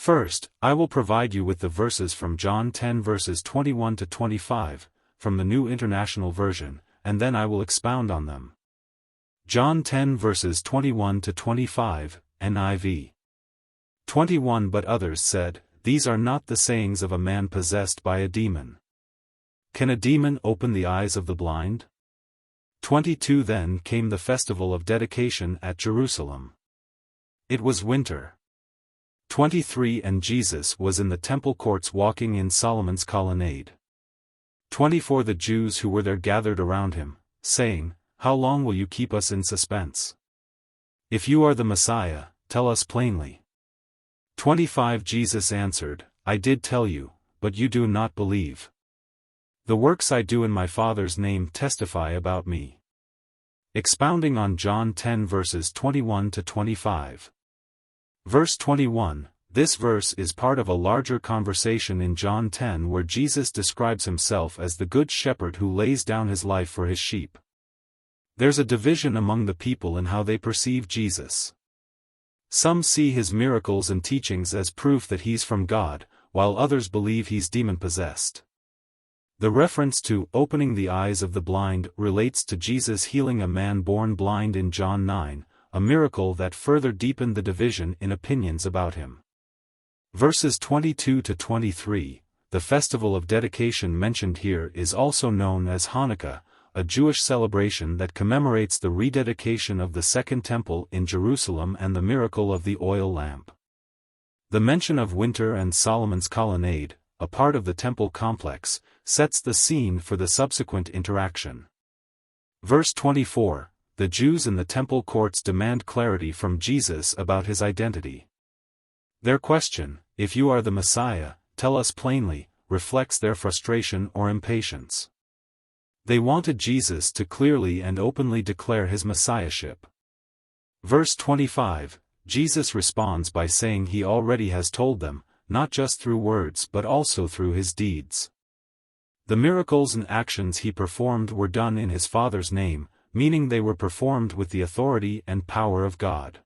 First, I will provide you with the verses from John 10 verses 21 to 25, from the New International Version, and then I will expound on them. John 10 verses 21 to 25, NIV. 21 But others said, These are not the sayings of a man possessed by a demon. Can a demon open the eyes of the blind? 22 Then came the festival of dedication at Jerusalem. It was winter. 23 And Jesus was in the temple courts walking in Solomon's colonnade. 24 The Jews who were there gathered around him, saying, How long will you keep us in suspense? If you are the Messiah, tell us plainly. 25 Jesus answered, I did tell you, but you do not believe. The works I do in my Father's name testify about me. Expounding on John 10 verses 21 to 25. Verse 21, this verse is part of a larger conversation in John 10 where Jesus describes himself as the good shepherd who lays down his life for his sheep. There's a division among the people in how they perceive Jesus. Some see his miracles and teachings as proof that he's from God, while others believe he's demon-possessed. The reference to opening the eyes of the blind relates to Jesus healing a man born blind in John 9, a miracle that further deepened the division in opinions about him. Verses 22 to 23, the festival of dedication mentioned here is also known as Hanukkah, a Jewish celebration that commemorates the rededication of the Second Temple in Jerusalem and the miracle of the oil lamp. The mention of winter and Solomon's colonnade, a part of the temple complex, sets the scene for the subsequent interaction. Verse 24, the Jews in the temple courts demand clarity from Jesus about his identity. Their question, if you are the Messiah, tell us plainly, reflects their frustration or impatience. They wanted Jesus to clearly and openly declare his messiahship. Verse 25, Jesus responds by saying he already has told them, not just through words but also through his deeds. The miracles and actions he performed were done in his Father's name, meaning they were performed with the authority and power of God.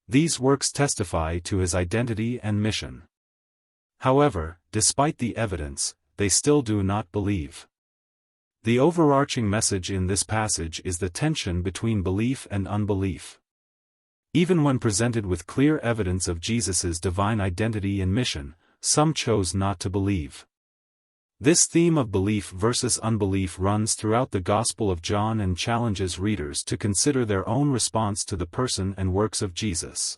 These works testify to his identity and mission. However, despite the evidence, they still do not believe. The overarching message in this passage is the tension between belief and unbelief. Even when presented with clear evidence of Jesus' divine identity and mission, some chose not to believe. This theme of belief versus unbelief runs throughout the Gospel of John and challenges readers to consider their own response to the person and works of Jesus.